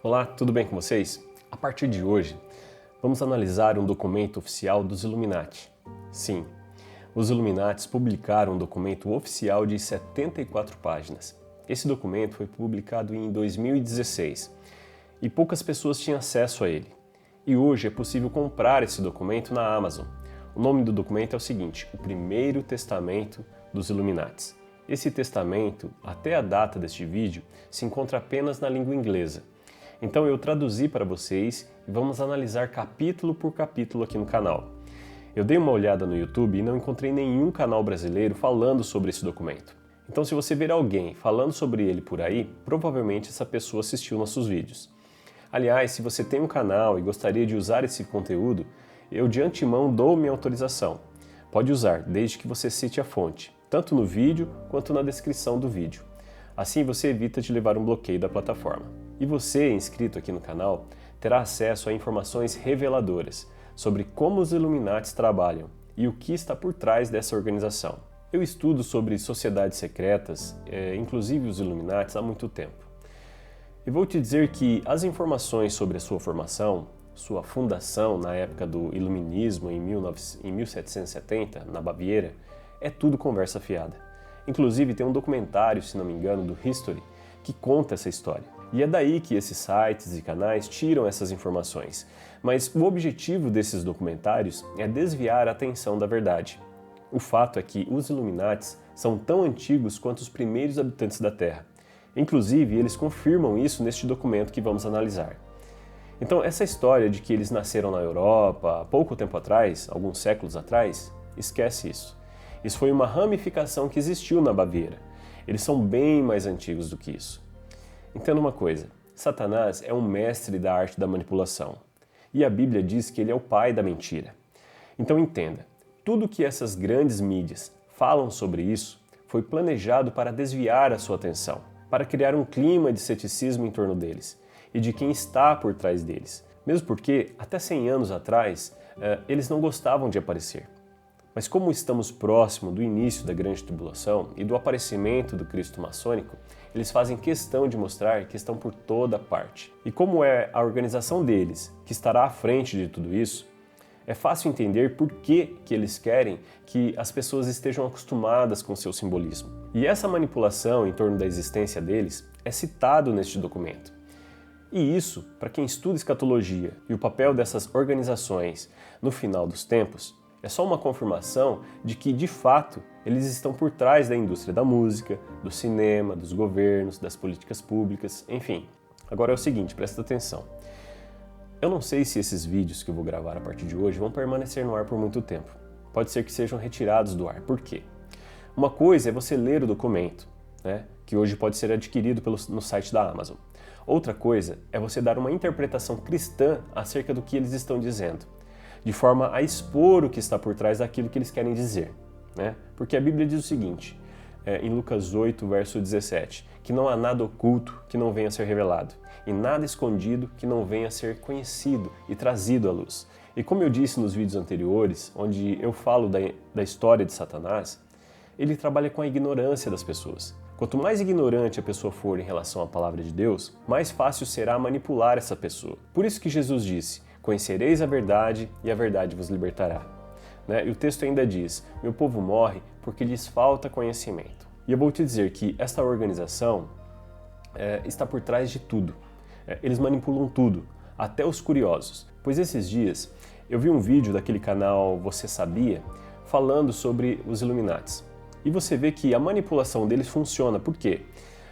Olá, tudo bem com vocês? A partir de hoje, vamos analisar um documento oficial dos Illuminati. Sim, os Illuminati publicaram um documento oficial de 74 páginas. Esse documento foi publicado em 2016 e poucas pessoas tinham acesso a ele. E hoje é possível comprar esse documento na Amazon. O nome do documento é o seguinte: o Primeiro Testamento dos Illuminati. Esse testamento, até a data deste vídeo, se encontra apenas na língua inglesa. Então eu traduzi para vocês e vamos analisar capítulo por capítulo aqui no canal. Eu dei uma olhada no YouTube e não encontrei nenhum canal brasileiro falando sobre esse documento. Então se você ver alguém falando sobre ele por aí, provavelmente essa pessoa assistiu nossos vídeos. Aliás, se você tem um canal e gostaria de usar esse conteúdo, eu de antemão dou minha autorização. Pode usar, desde que você cite a fonte, tanto no vídeo quanto na descrição do vídeo. Assim você evita de levar um bloqueio da plataforma. E você, inscrito aqui no canal, terá acesso a informações reveladoras sobre como os Illuminati trabalham e o que está por trás dessa organização. Eu estudo sobre sociedades secretas, inclusive os Illuminati, há muito tempo. E vou te dizer que as informações sobre a sua formação, sua fundação na época do Iluminismo em 1770, na Baviera, é tudo conversa fiada. Inclusive tem um documentário, se não me engano, do History, que conta essa história. E é daí que esses sites e canais tiram essas informações. Mas o objetivo desses documentários é desviar a atenção da verdade. O fato é que os Illuminati são tão antigos quanto os primeiros habitantes da Terra. Inclusive, eles confirmam isso neste documento que vamos analisar. Então, essa história de que eles nasceram na Europa há pouco tempo atrás, alguns séculos atrás, esquece isso. Isso foi uma ramificação que existiu na Baviera. Eles são bem mais antigos do que isso. Entenda uma coisa, Satanás é um mestre da arte da manipulação. E a Bíblia diz que ele é o pai da mentira. Então entenda, tudo que essas grandes mídias falam sobre isso foi planejado para desviar a sua atenção, para criar um clima de ceticismo em torno deles e de quem está por trás deles. Mesmo porque, até 100 anos atrás, eles não gostavam de aparecer. Mas como estamos próximo do início da Grande Tribulação e do aparecimento do Cristo maçônico, eles fazem questão de mostrar que estão por toda parte. E como é a organização deles que estará à frente de tudo isso, é fácil entender por que eles querem que as pessoas estejam acostumadas com seu simbolismo. E essa manipulação em torno da existência deles é citado neste documento. E isso, para quem estuda escatologia e o papel dessas organizações no final dos tempos, é só uma confirmação de que, de fato, eles estão por trás da indústria da música, do cinema, dos governos, das políticas públicas, enfim. Agora é o seguinte, presta atenção. Eu não sei se esses vídeos que eu vou gravar a partir de hoje vão permanecer no ar por muito tempo. Pode ser que sejam retirados do ar. Por quê? Uma coisa é você ler o documento, que hoje pode ser adquirido no site da Amazon. Outra coisa é você dar uma interpretação cristã acerca do que eles estão dizendo, de forma a expor o que está por trás daquilo que eles querem dizer. Porque a Bíblia diz o seguinte, em Lucas 8, verso 17, que não há nada oculto que não venha a ser revelado, e nada escondido que não venha a ser conhecido e trazido à luz. E como eu disse nos vídeos anteriores, onde eu falo da história de Satanás, ele trabalha com a ignorância das pessoas. Quanto mais ignorante a pessoa for em relação à palavra de Deus, mais fácil será manipular essa pessoa. Por isso que Jesus disse: conhecereis a verdade e a verdade vos libertará. E o texto ainda diz, meu povo morre porque lhes falta conhecimento. E eu vou te dizer que esta organização está por trás de tudo. Eles manipulam tudo, até os curiosos. Pois esses dias eu vi um vídeo daquele canal Você Sabia falando sobre os Illuminati. E você vê que a manipulação deles funciona. Por quê?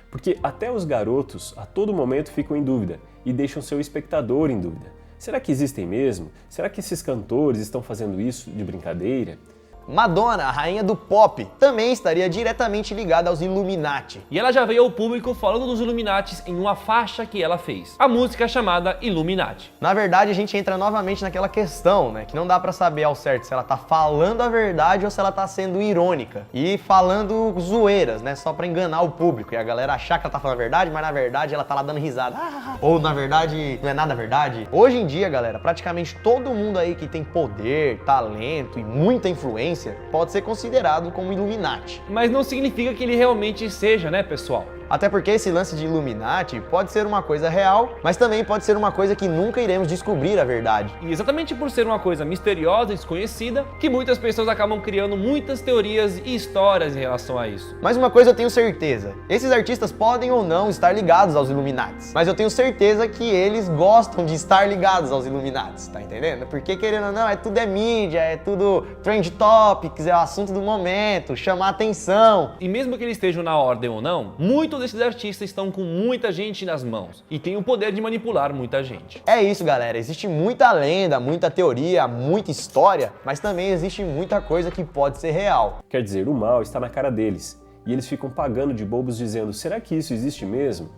Porque até os garotos a todo momento ficam em dúvida e deixam seu espectador em dúvida. Será que existem mesmo? Será que esses cantores estão fazendo isso de brincadeira? Madonna, a rainha do pop, também estaria diretamente ligada aos Illuminati. E ela já veio ao público falando dos Illuminati em uma faixa que ela fez, a música chamada Illuminati. Na verdade, a gente entra novamente naquela questão, que não dá pra saber ao certo se ela tá falando a verdade ou se ela tá sendo irônica e falando zoeiras, só pra enganar o público e a galera achar que ela tá falando a verdade, mas na verdade ela tá lá dando risada. Ou na verdade, não é nada verdade. Hoje em dia, galera, praticamente todo mundo aí que tem poder, talento e muita influência pode ser considerado como Illuminati. Mas não significa que ele realmente seja, pessoal? Até porque esse lance de Illuminati pode ser uma coisa real, mas também pode ser uma coisa que nunca iremos descobrir a verdade. E exatamente por ser uma coisa misteriosa e desconhecida, que muitas pessoas acabam criando muitas teorias e histórias em relação a isso. Mas uma coisa eu tenho certeza, esses artistas podem ou não estar ligados aos Illuminatis, mas eu tenho certeza que eles gostam de estar ligados aos Illuminatis, tá entendendo? Porque querendo ou não, tudo é mídia, é tudo trend topics, é o assunto do momento, chamar atenção. E mesmo que eles estejam na ordem ou não, muitos desses artistas estão com muita gente nas mãos e têm o poder de manipular muita gente. É isso, galera, existe muita lenda, muita teoria, muita história, mas também existe muita coisa que pode ser real. Quer dizer, o mal está na cara deles e eles ficam pagando de bobos dizendo: será que isso existe mesmo?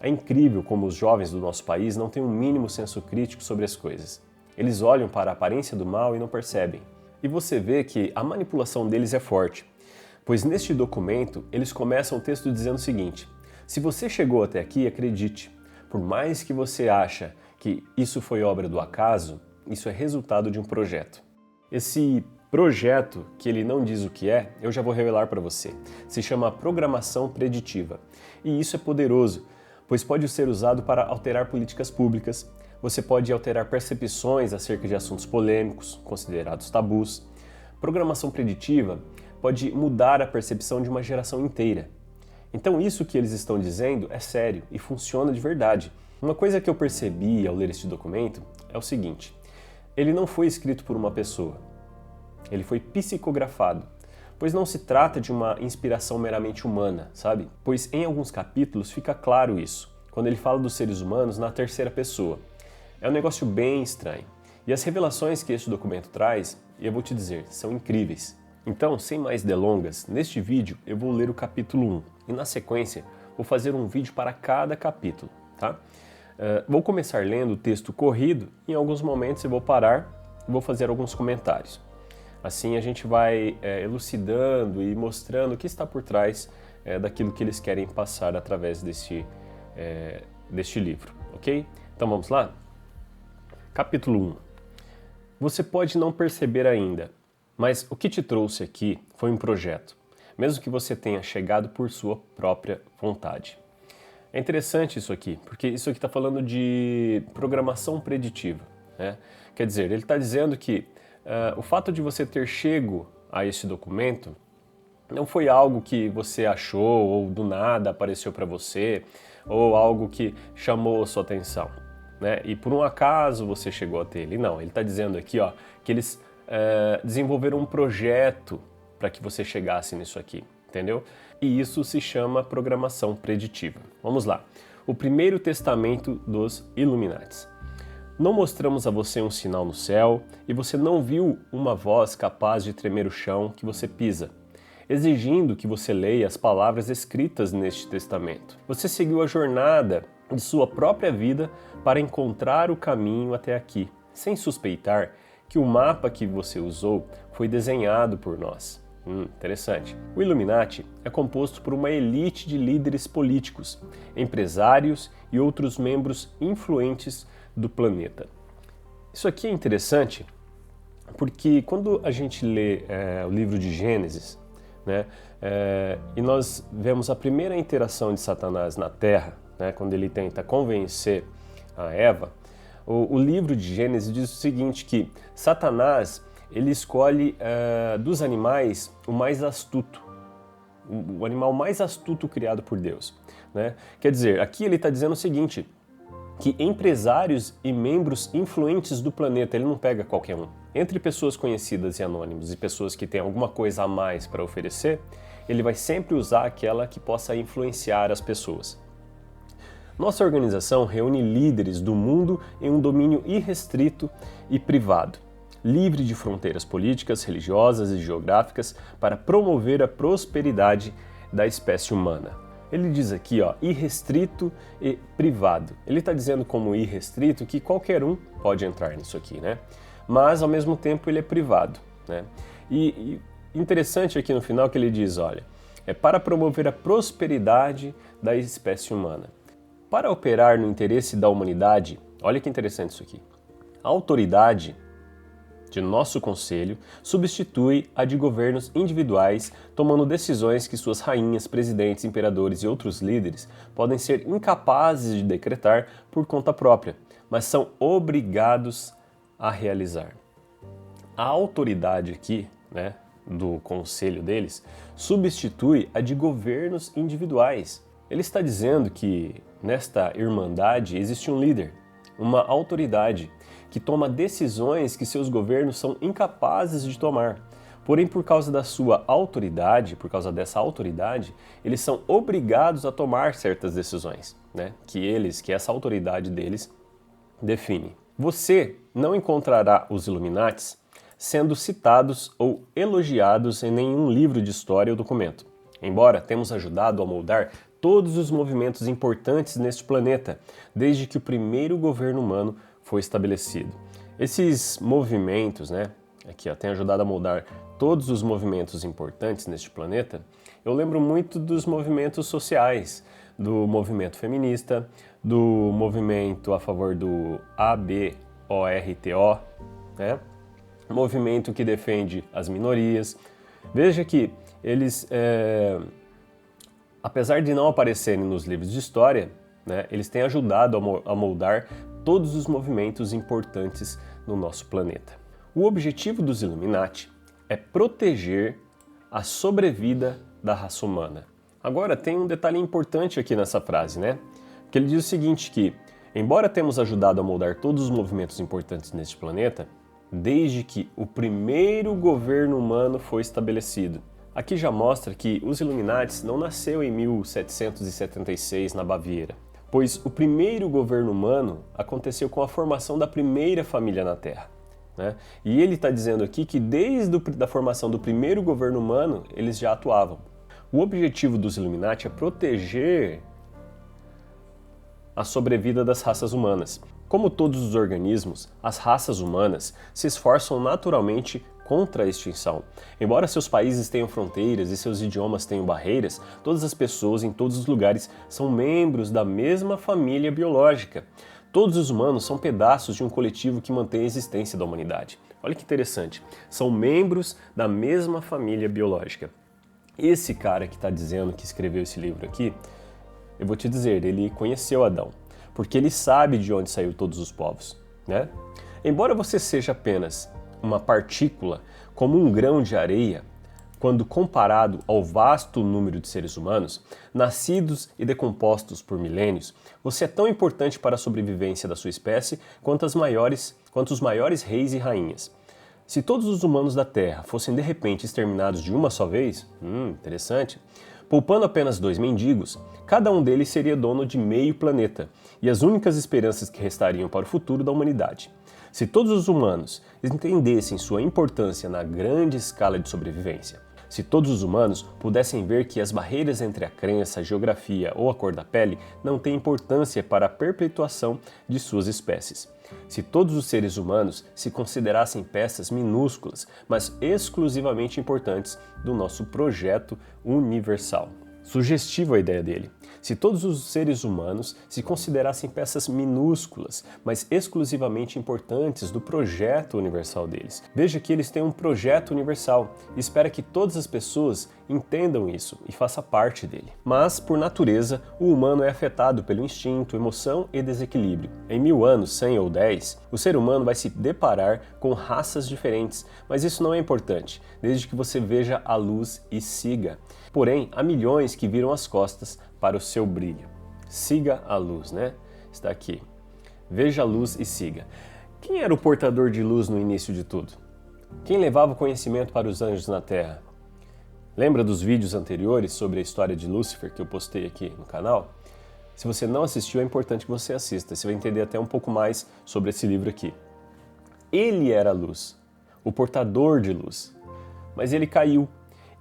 É incrível como os jovens do nosso país não têm um mínimo senso crítico sobre as coisas. Eles olham para a aparência do mal e não percebem. E você vê que a manipulação deles é forte, pois neste documento eles começam o texto dizendo o seguinte: se você chegou até aqui, acredite, por mais que você acha que isso foi obra do acaso, isso é resultado de um projeto. Esse projeto, que ele não diz o que é, eu já vou revelar para você. Se chama programação preditiva. E isso é poderoso, pois pode ser usado para alterar políticas públicas, você pode alterar percepções acerca de assuntos polêmicos, considerados tabus. Programação preditiva pode mudar a percepção de uma geração inteira. Então isso que eles estão dizendo é sério e funciona de verdade. Uma coisa que eu percebi ao ler este documento é o seguinte: ele não foi escrito por uma pessoa, ele foi psicografado, pois não se trata de uma inspiração meramente humana, sabe? Pois em alguns capítulos fica claro isso, quando ele fala dos seres humanos na terceira pessoa. É um negócio bem estranho. E as revelações que este documento traz, eu vou te dizer, são incríveis. Então, sem mais delongas, neste vídeo eu vou ler o capítulo 1 e na sequência vou fazer um vídeo para cada capítulo, tá? Vou começar lendo o texto corrido e em alguns momentos eu vou parar e vou fazer alguns comentários. Assim a gente vai elucidando e mostrando o que está por trás daquilo que eles querem passar através deste livro, ok? Então vamos lá? Capítulo 1. Você pode não perceber ainda, mas o que te trouxe aqui foi um projeto, mesmo que você tenha chegado por sua própria vontade. É interessante isso aqui, porque isso aqui está falando de programação preditiva, né? Quer dizer, ele está dizendo que o fato de você ter chego a esse documento não foi algo que você achou ou do nada apareceu para você, ou algo que chamou a sua atenção, né? E por um acaso você chegou até ele. Não, ele está dizendo aqui, ó, que eles desenvolveram um projeto para que você chegasse nisso aqui, entendeu? E isso se chama programação preditiva. Vamos lá. O primeiro testamento dos Illuminatis. Não mostramos a você um sinal no céu e você não viu uma voz capaz de tremer o chão que você pisa, exigindo que você leia as palavras escritas neste testamento. Você seguiu a jornada de sua própria vida para encontrar o caminho até aqui, sem suspeitar que o mapa que você usou foi desenhado por nós. Interessante. O Illuminati é composto por uma elite de líderes políticos, empresários e outros membros influentes do planeta. Isso aqui é interessante porque quando a gente lê o livro de Gênesis, né, e nós vemos a primeira interação de Satanás na Terra, né, quando ele tenta convencer a Eva, o livro de Gênesis diz o seguinte, que Satanás ele escolhe dos animais o mais astuto, o animal mais astuto criado por Deus, né? Quer dizer, aqui ele está dizendo o seguinte, que empresários e membros influentes do planeta, ele não pega qualquer um. Entre pessoas conhecidas e anônimos e pessoas que têm alguma coisa a mais para oferecer, ele vai sempre usar aquela que possa influenciar as pessoas. Nossa organização reúne líderes do mundo em um domínio irrestrito e privado, livre de fronteiras políticas, religiosas e geográficas, para promover a prosperidade da espécie humana. Ele diz aqui, ó, irrestrito e privado. Ele está dizendo como irrestrito que qualquer um pode entrar nisso aqui, né? Mas, ao mesmo tempo, ele é privado, né? E interessante aqui no final que ele diz, olha, é para promover a prosperidade da espécie humana. Para operar no interesse da humanidade, olha que interessante isso aqui, a autoridade de nosso conselho substitui a de governos individuais, tomando decisões que suas rainhas, presidentes, imperadores e outros líderes podem ser incapazes de decretar por conta própria, mas são obrigados a realizar. A autoridade aqui, do conselho deles, substitui a de governos individuais. Ele está dizendo que nesta irmandade existe um líder, uma autoridade, que toma decisões que seus governos são incapazes de tomar. Porém, por causa da sua autoridade, por causa dessa autoridade, eles são obrigados a tomar certas decisões, que essa autoridade deles define. Você não encontrará os Illuminatis sendo citados ou elogiados em nenhum livro de história ou documento, embora temos ajudado a moldar todos os movimentos importantes neste planeta, desde que o primeiro governo humano foi estabelecido. Esses movimentos, aqui tem ajudado a moldar todos os movimentos importantes neste planeta. Eu lembro muito dos movimentos sociais, do movimento feminista, do movimento a favor do ABORTO, movimento que defende as minorias. Veja que eles, apesar de não aparecerem nos livros de história, eles têm ajudado a moldar todos os movimentos importantes no nosso planeta. O objetivo dos Illuminati é proteger a sobrevida da raça humana. Agora, tem um detalhe importante aqui nessa frase, que ele diz o seguinte, que, embora temos ajudado a moldar todos os movimentos importantes neste planeta, desde que o primeiro governo humano foi estabelecido. Aqui já mostra que os Illuminati não nasceu em 1776 na Baviera, pois o primeiro governo humano aconteceu com a formação da primeira família na Terra. E ele está dizendo aqui que desde a formação do primeiro governo humano, eles já atuavam. O objetivo dos Illuminati é proteger a sobrevida das raças humanas. Como todos os organismos, as raças humanas se esforçam naturalmente contra a extinção. Embora seus países tenham fronteiras e seus idiomas tenham barreiras, todas as pessoas em todos os lugares são membros da mesma família biológica. Todos os humanos são pedaços de um coletivo que mantém a existência da humanidade. Olha que interessante, são membros da mesma família biológica. Esse cara que está dizendo que escreveu esse livro aqui, eu vou te dizer, ele conheceu Adão, porque ele sabe de onde saiu todos os povos. Embora você seja apenas uma partícula, como um grão de areia, quando comparado ao vasto número de seres humanos, nascidos e decompostos por milênios, você é tão importante para a sobrevivência da sua espécie quanto os maiores reis e rainhas. Se todos os humanos da Terra fossem de repente exterminados de uma só vez, interessante, poupando apenas 2 mendigos, cada um deles seria dono de meio planeta, e as únicas esperanças que restariam para o futuro da humanidade. Se todos os humanos entendessem sua importância na grande escala de sobrevivência, se todos os humanos pudessem ver que as barreiras entre a crença, a geografia ou a cor da pele não têm importância para a perpetuação de suas espécies, se todos os seres humanos se considerassem peças minúsculas, mas exclusivamente importantes do nosso projeto universal. Sugestiva a ideia dele. Se todos os seres humanos se considerassem peças minúsculas, mas exclusivamente importantes do projeto universal deles. Veja que eles têm um projeto universal e espera que todas as pessoas entendam isso e façam parte dele. Mas, por natureza, o humano é afetado pelo instinto, emoção e desequilíbrio. Em 1000 anos, 100 ou 10, o ser humano vai se deparar com raças diferentes, mas isso não é importante, desde que você veja a luz e siga. Porém, há milhões que viram as costas para o seu brilho. Siga a luz, Está aqui. Veja a luz e siga. Quem era o portador de luz no início de tudo? Quem levava o conhecimento para os anjos na Terra? Lembra dos vídeos anteriores sobre a história de Lúcifer que eu postei aqui no canal? Se você não assistiu, é importante que você assista. Você vai entender até um pouco mais sobre esse livro aqui. Ele era a luz, o portador de luz. Mas ele caiu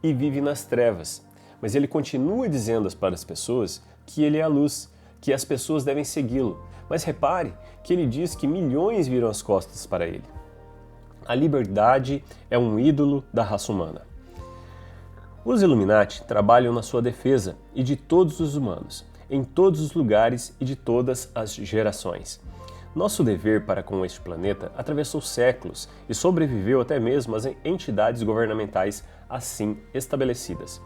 e vive nas trevas. Mas ele continua dizendo para as pessoas que ele é a luz, que as pessoas devem segui-lo. Mas repare que ele diz que milhões viram as costas para ele. A liberdade é um ídolo da raça humana. Os Illuminati trabalham na sua defesa e de todos os humanos, em todos os lugares e de todas as gerações. Nosso dever para com este planeta atravessou séculos e sobreviveu até mesmo às entidades governamentais assim estabelecidas.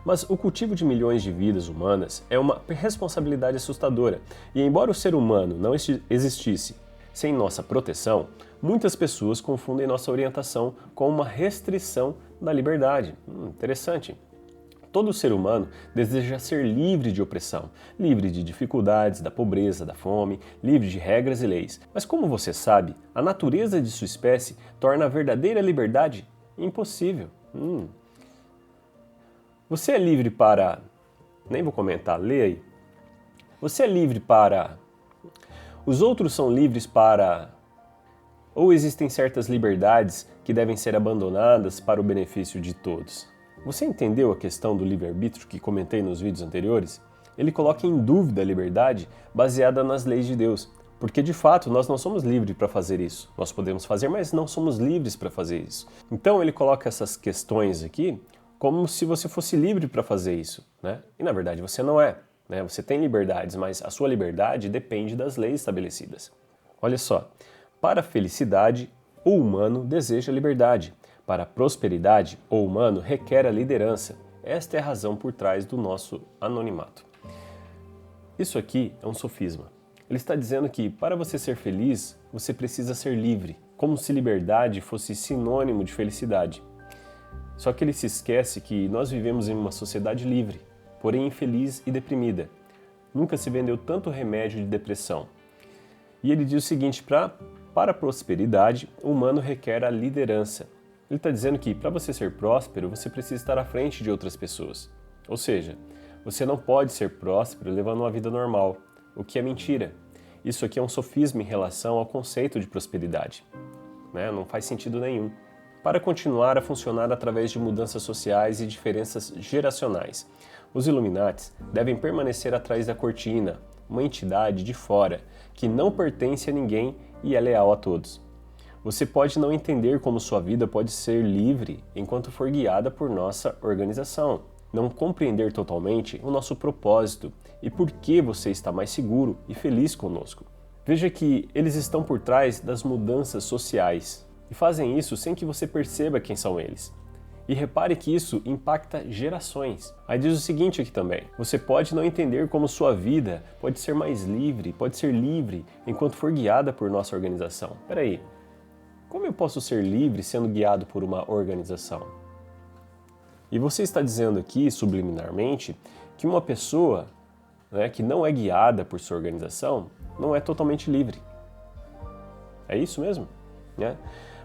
Mas o cultivo de milhões de vidas humanas é uma responsabilidade assustadora, e embora o ser humano não existisse sem nossa proteção, muitas pessoas confundem nossa orientação com uma restrição da liberdade. Interessante. Todo ser humano deseja ser livre de opressão, livre de dificuldades, da pobreza, da fome, livre de regras e leis. Mas como você sabe, a natureza de sua espécie torna a verdadeira liberdade impossível. Você é livre para... Nem vou comentar, lê aí. Você é livre para... Os outros são livres para... Ou existem certas liberdades que devem ser abandonadas para o benefício de todos? Você entendeu a questão do livre-arbítrio que comentei nos vídeos anteriores? Ele coloca em dúvida a liberdade baseada nas leis de Deus, porque de fato nós não somos livres para fazer isso. Nós podemos fazer, mas não somos livres para fazer isso. Então ele coloca essas questões aqui como se você fosse livre para fazer isso, né? E na verdade você não é, né? Você tem liberdades, mas a sua liberdade depende das leis estabelecidas. Olha só, para a felicidade, o humano deseja liberdade. Para a prosperidade, o humano requer a liderança. Esta é a razão por trás do nosso anonimato. Isso aqui é um sofisma. Ele está dizendo que para você ser feliz, você precisa ser livre, como se liberdade fosse sinônimo de felicidade. Só que ele se esquece que nós vivemos em uma sociedade livre, porém infeliz e deprimida. Nunca se vendeu tanto remédio de depressão. E ele diz o seguinte, para a prosperidade, o humano requer a liderança. Ele está dizendo que para você ser próspero, você precisa estar à frente de outras pessoas. Ou seja, você não pode ser próspero levando uma vida normal, o que é mentira. Isso aqui é um sofisma em relação ao conceito de prosperidade, né? Não faz sentido nenhum. Para continuar a funcionar através de mudanças sociais e diferenças geracionais, os Illuminates devem permanecer atrás da cortina, uma entidade de fora, que não pertence a ninguém e é leal a todos. Você pode não entender como sua vida pode ser livre enquanto for guiada por nossa organização, não compreender totalmente o nosso propósito e por que você está mais seguro e feliz conosco. Veja que eles estão por trás das mudanças sociais e fazem isso sem que você perceba quem são eles. E repare que isso impacta gerações. Aí diz o seguinte aqui também, você pode não entender como sua vida pode ser mais livre, pode ser livre enquanto for guiada por nossa organização. Peraí, como eu posso ser livre sendo guiado por uma organização? E você está dizendo aqui, subliminarmente, que uma pessoa, né, que não é guiada por sua organização não é totalmente livre. É isso mesmo? Né?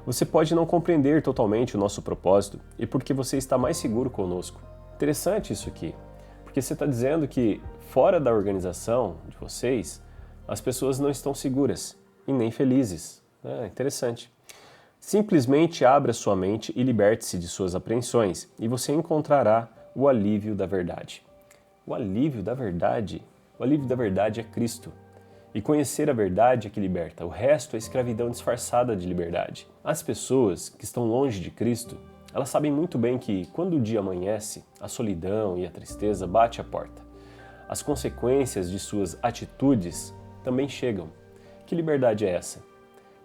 Você pode não compreender totalmente o nosso propósito e porque você está mais seguro conosco. Interessante isso aqui, porque você está dizendo que fora da organização de vocês, as pessoas não estão seguras e nem felizes. Interessante. Simplesmente abra sua mente e liberte-se de suas apreensões e você encontrará o alívio da verdade. O alívio da verdade? O alívio da verdade é Cristo. E conhecer a verdade é que liberta, o resto é escravidão disfarçada de liberdade. As pessoas que estão longe de Cristo, elas sabem muito bem que quando o dia amanhece, a solidão e a tristeza bate à porta. As consequências de suas atitudes também chegam. Que liberdade é essa?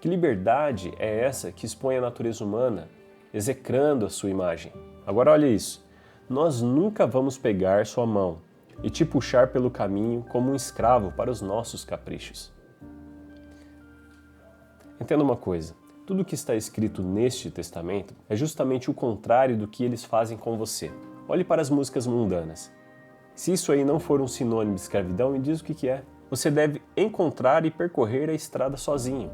Que liberdade é essa que expõe a natureza humana, execrando a sua imagem? Agora olha isso, nós nunca vamos pegar sua mão e te puxar pelo caminho como um escravo para os nossos caprichos. Entenda uma coisa, tudo que está escrito neste testamento é justamente o contrário do que eles fazem com você. Olhe para as músicas mundanas. Se isso aí não for um sinônimo de escravidão, me diz o que é. Você deve encontrar e percorrer a estrada sozinho.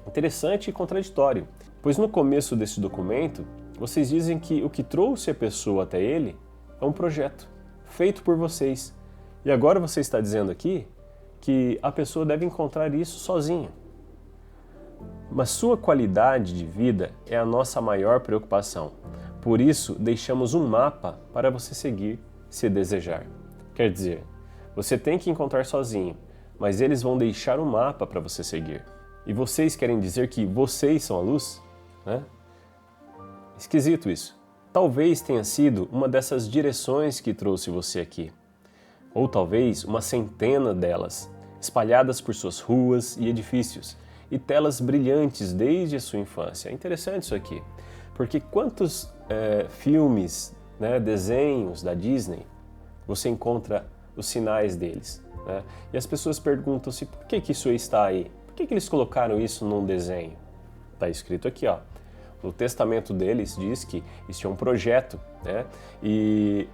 Interessante e contraditório, pois no começo desse documento, vocês dizem que o que trouxe a pessoa até ele é um projeto feito por vocês. E agora você está dizendo aqui que a pessoa deve encontrar isso sozinha. Mas sua qualidade de vida é a nossa maior preocupação. Por isso, deixamos um mapa para você seguir se desejar. Quer dizer, você tem que encontrar sozinho, mas eles vão deixar um mapa para você seguir. E vocês querem dizer que vocês são a luz? Esquisito isso. Talvez tenha sido uma dessas direções que trouxe você aqui. Ou talvez uma centena delas, espalhadas por suas ruas e edifícios, e telas brilhantes desde a sua infância. É interessante isso aqui, porque quantos filmes, né, desenhos da Disney, você encontra os sinais deles, né? E as pessoas perguntam-se por que isso está aí? Por que eles colocaram isso num desenho? Está escrito aqui, ó. No testamento deles diz que isso é um projeto, né? E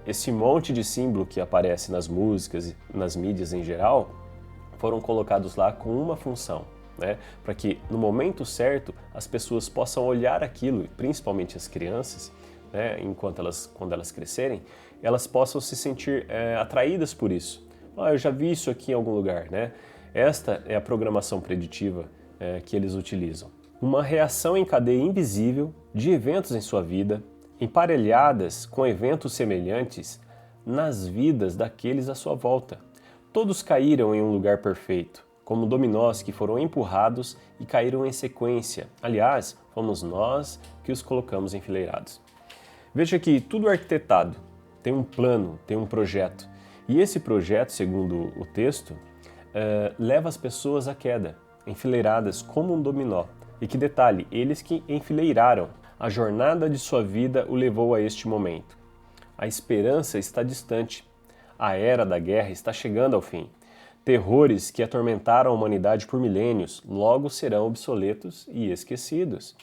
esse monte de símbolo que aparece nas músicas e nas mídias em geral foram colocados lá com uma função, né? Para que no momento certo as pessoas possam olhar aquilo, principalmente as crianças, né? Quando elas crescerem, elas possam se sentir atraídas por isso. Eu já vi isso aqui em algum lugar, né? Esta é a programação preditiva que eles utilizam. Uma reação em cadeia invisível de eventos em sua vida, emparelhadas com eventos semelhantes nas vidas daqueles à sua volta. Todos caíram em um lugar perfeito, como dominós que foram empurrados e caíram em sequência. Aliás, fomos nós que os colocamos enfileirados. Veja que tudo arquitetado, tem um plano, tem um projeto. E esse projeto, segundo o texto, leva as pessoas à queda, enfileiradas como um dominó. E que detalhe, eles que enfileiraram. A jornada de sua vida o levou a este momento. A esperança está distante. A era da guerra está chegando ao fim. Terrores que atormentaram a humanidade por milênios logo serão obsoletos e esquecidos.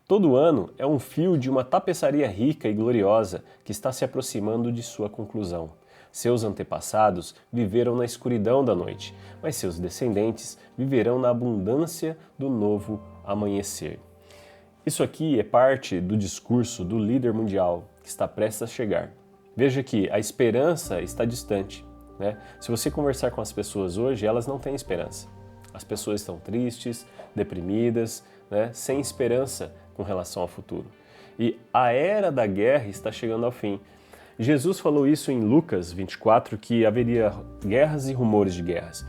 Todo ano é um fio de uma tapeçaria rica e gloriosa que está se aproximando de sua conclusão. Seus antepassados viveram na escuridão da noite, mas seus descendentes viverão na abundância do novo amanhecer. Isso aqui é parte do discurso do líder mundial que está prestes a chegar. Veja que a esperança está distante, né? Se você conversar com as pessoas hoje, elas não têm esperança. As pessoas estão tristes, deprimidas, né? Sem esperança com relação ao futuro. E a era da guerra está chegando ao fim. Jesus falou isso em Lucas 24, que haveria guerras e rumores de guerras.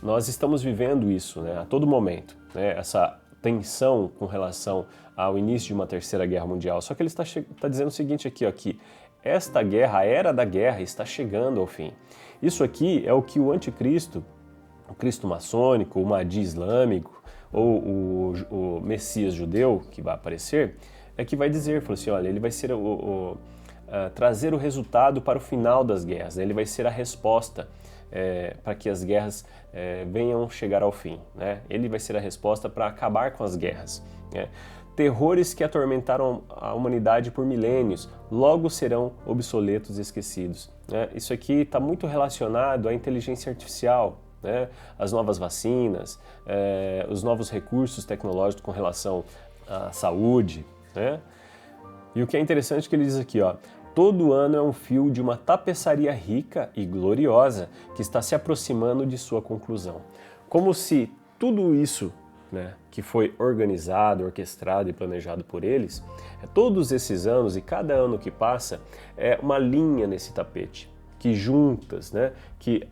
Nós estamos vivendo isso, né, a todo momento, né, essa tensão com relação ao início de uma terceira guerra mundial. Só que ele está dizendo o seguinte aqui, ó, que esta guerra, a era da guerra, está chegando ao fim. Isso aqui é o que o anticristo, o Cristo maçônico, o Mahdi islâmico, ou o Messias judeu que vai aparecer, é que vai dizer, falou assim, olha, ele vai ser trazer o resultado para o final das guerras, né? Ele vai ser a resposta para que as guerras venham chegar ao fim, né? Ele vai ser a resposta para acabar com as guerras, né? Terrores que atormentaram a humanidade por milênios logo serão obsoletos e esquecidos, né? Isso aqui está muito relacionado à inteligência artificial, né? As novas vacinas, os novos recursos tecnológicos com relação à saúde, né? E o que é interessante é que ele diz aqui, ó, todo ano é um fio de uma tapeçaria rica e gloriosa que está se aproximando de sua conclusão. Como se tudo isso, né, que foi organizado, orquestrado e planejado por eles, todos esses anos e cada ano que passa é uma linha nesse tapete, que juntas, né, que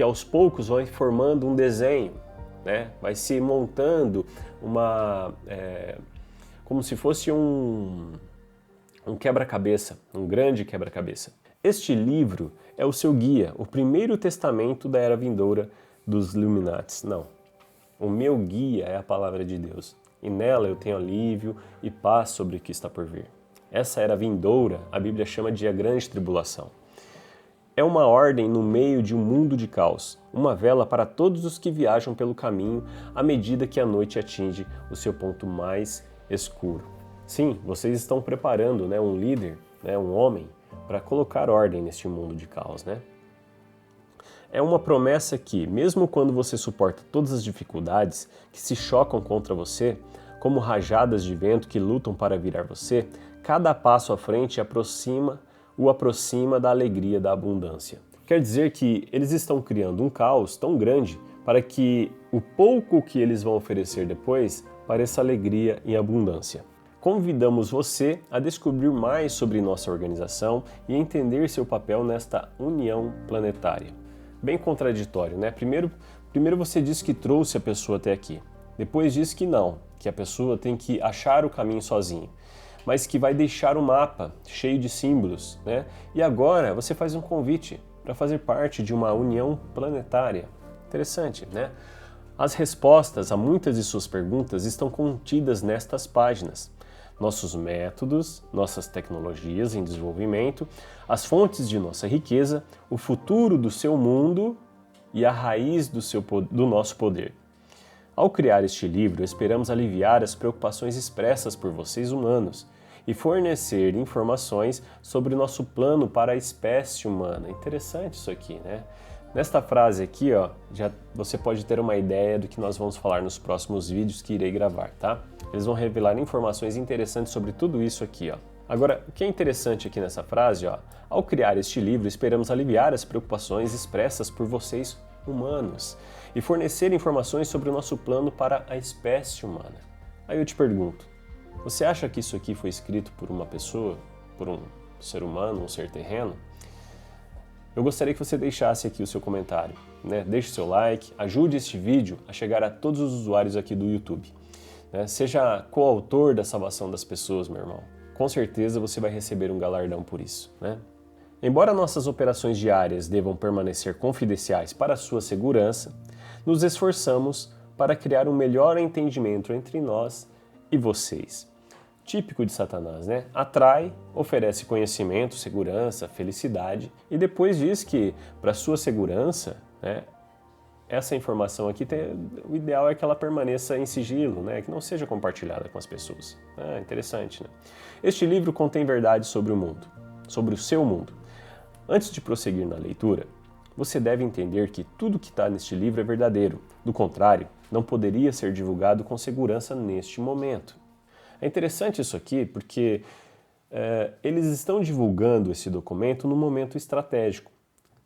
aos poucos vai formando um desenho, né, vai se montando como se fosse um quebra-cabeça, um grande quebra-cabeça. Este livro é o seu guia, o primeiro testamento da era vindoura dos Illuminates. Não, o meu guia é a palavra de Deus, e nela eu tenho alívio e paz sobre o que está por vir. Essa era vindoura, a Bíblia chama de a grande tribulação. É uma ordem no meio de um mundo de caos, uma vela para todos os que viajam pelo caminho à medida que a noite atinge o seu ponto mais escuro. Sim, vocês estão preparando, né, um líder, né, um homem, para colocar ordem neste mundo de caos, né? É uma promessa que, mesmo quando você suporta todas as dificuldades que se chocam contra você, como rajadas de vento que lutam para virar você, cada passo à frente o aproxima da alegria da abundância. Quer dizer que eles estão criando um caos tão grande para que o pouco que eles vão oferecer depois pareça alegria e abundância. Convidamos você a descobrir mais sobre nossa organização e entender seu papel nesta união planetária. Bem contraditório, né? Primeiro você diz que trouxe a pessoa até aqui. Depois diz que não, que a pessoa tem que achar o caminho sozinho, mas que vai deixar um mapa cheio de símbolos, né? E agora você faz um convite. para fazer parte de uma união planetária? Interessante, né? As respostas a muitas de suas perguntas estão contidas nestas páginas. Nossos métodos, nossas tecnologias em desenvolvimento, as fontes de nossa riqueza, o futuro do seu mundo e a raiz do nosso poder. Ao criar este livro, esperamos aliviar as preocupações expressas por vocês humanos e fornecer informações sobre o nosso plano para a espécie humana. Interessante isso aqui, né? Nesta frase aqui, ó, você pode ter uma ideia do que nós vamos falar nos próximos vídeos que irei gravar, tá? Eles vão revelar informações interessantes sobre tudo isso aqui, ó. Agora, o que é interessante aqui nessa frase, ó, ao criar este livro, esperamos aliviar as preocupações expressas por vocês humanos e fornecer informações sobre o nosso plano para a espécie humana. Aí eu te pergunto, você acha que isso aqui foi escrito por uma pessoa, por um ser humano, um ser terreno? Eu gostaria que você deixasse aqui o seu comentário, né? Deixe o seu like, ajude este vídeo a chegar a todos os usuários aqui do YouTube. Né? Seja coautor da salvação das pessoas, meu irmão. Com certeza você vai receber um galardão por isso, né? Embora nossas operações diárias devam permanecer confidenciais para a sua segurança, nos esforçamos para criar um melhor entendimento entre nós e vocês. Típico de Satanás, né? Atrai, oferece conhecimento, segurança, felicidade e depois diz que para sua segurança, né, essa informação aqui, o ideal é que ela permaneça em sigilo, né, que não seja compartilhada com as pessoas. Interessante, né? Este livro contém verdades sobre o mundo, sobre o seu mundo. Antes de prosseguir na leitura, você deve entender que tudo que está neste livro é verdadeiro. Do contrário, não poderia ser divulgado com segurança neste momento. É interessante isso aqui porque eles estão divulgando esse documento num momento estratégico.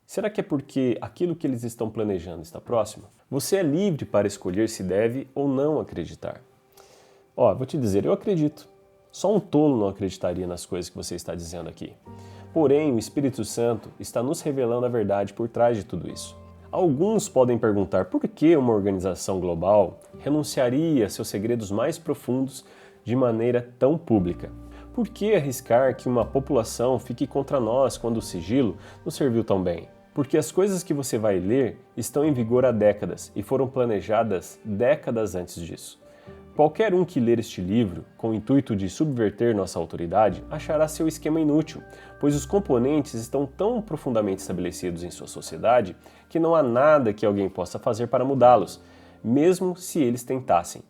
Será que é porque aquilo que eles estão planejando está próximo? Você é livre para escolher se deve ou não acreditar. Ó, vou te dizer, eu acredito. Só um tolo não acreditaria nas coisas que você está dizendo aqui. Porém, o Espírito Santo está nos revelando a verdade por trás de tudo isso. Alguns podem perguntar por que uma organização global renunciaria a seus segredos mais profundos de maneira tão pública. Por que arriscar que uma população fique contra nós quando o sigilo nos serviu tão bem? Porque as coisas que você vai ler estão em vigor há décadas e foram planejadas décadas antes disso. Qualquer um que ler este livro com o intuito de subverter nossa autoridade achará seu esquema inútil, pois os componentes estão tão profundamente estabelecidos em sua sociedade que não há nada que alguém possa fazer para mudá-los, mesmo se eles tentassem.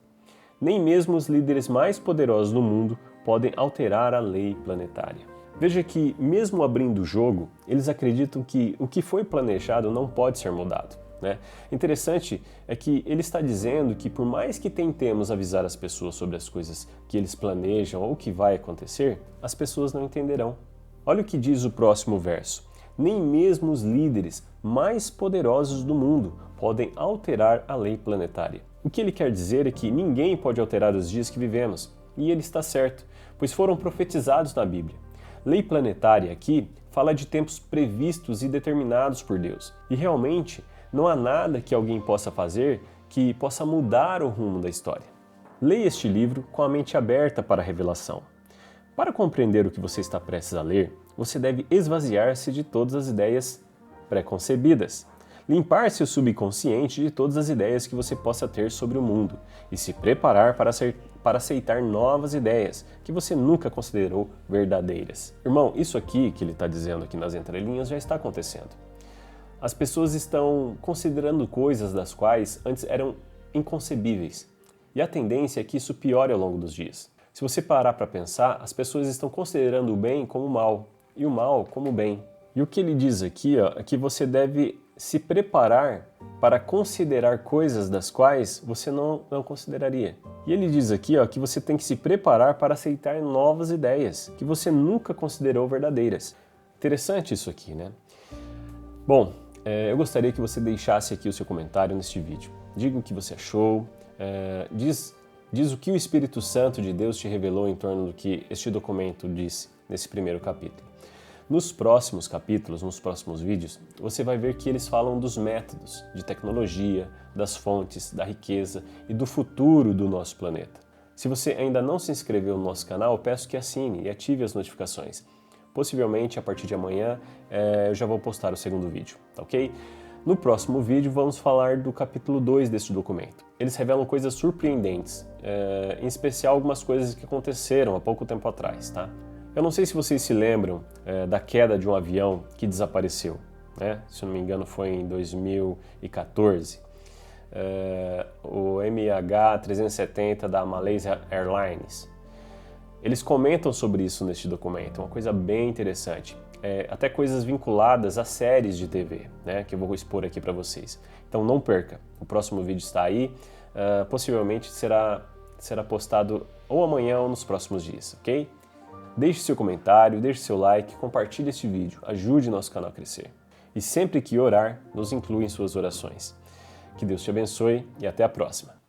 Nem mesmo os líderes mais poderosos do mundo podem alterar a lei planetária. Veja que, mesmo abrindo o jogo, eles acreditam que o que foi planejado não pode ser mudado, né? Interessante é que ele está dizendo que, por mais que tentemos avisar as pessoas sobre as coisas que eles planejam ou que vai acontecer, as pessoas não entenderão. Olha o que diz o próximo verso. Nem mesmo os líderes mais poderosos do mundo podem alterar a lei planetária. O que ele quer dizer é que ninguém pode alterar os dias que vivemos, e ele está certo, pois foram profetizados na Bíblia. Lei planetária aqui fala de tempos previstos e determinados por Deus, e realmente não há nada que alguém possa fazer que possa mudar o rumo da história. Leia este livro com a mente aberta para a revelação. Para compreender o que você está prestes a ler, você deve esvaziar-se de todas as ideias pré-concebidas. Limpar seu subconsciente de todas as ideias que você possa ter sobre o mundo e se preparar para aceitar novas ideias que você nunca considerou verdadeiras. Irmão, isso aqui que ele está dizendo aqui nas entrelinhas já está acontecendo. As pessoas estão considerando coisas das quais antes eram inconcebíveis e a tendência é que isso piore ao longo dos dias. Se você parar para pensar, as pessoas estão considerando o bem como o mal e o mal como o bem. E o que ele diz aqui é que você deve se preparar para considerar coisas das quais você não consideraria. E ele diz aqui que você tem que se preparar para aceitar novas ideias que você nunca considerou verdadeiras. Interessante isso aqui, né? Bom, eu gostaria que você deixasse aqui o seu comentário neste vídeo. Diga o que você achou, diz o que o Espírito Santo de Deus te revelou em torno do que este documento disse nesse primeiro capítulo. Nos próximos capítulos, nos próximos vídeos, você vai ver que eles falam dos métodos, de tecnologia, das fontes, da riqueza e do futuro do nosso planeta. Se você ainda não se inscreveu no nosso canal, peço que assine e ative as notificações, Possivelmente a partir de amanhã eu já vou postar o segundo vídeo, tá ok? No próximo vídeo vamos falar do capítulo 2 deste documento. Eles revelam coisas surpreendentes, em especial algumas coisas que aconteceram há pouco tempo atrás, tá? Eu não sei se vocês se lembram da queda de um avião que desapareceu, né? Se eu não me engano foi em 2014. O MH370 da Malaysia Airlines. Eles comentam sobre isso neste documento, uma coisa bem interessante. Até coisas vinculadas a séries de TV, né, que eu vou expor aqui para vocês. Então não perca, o próximo vídeo está aí, possivelmente será postado ou amanhã ou nos próximos dias, ok? Deixe seu comentário, deixe seu like, compartilhe este vídeo, ajude nosso canal a crescer. E sempre que orar, nos inclua em suas orações. Que Deus te abençoe e até a próxima.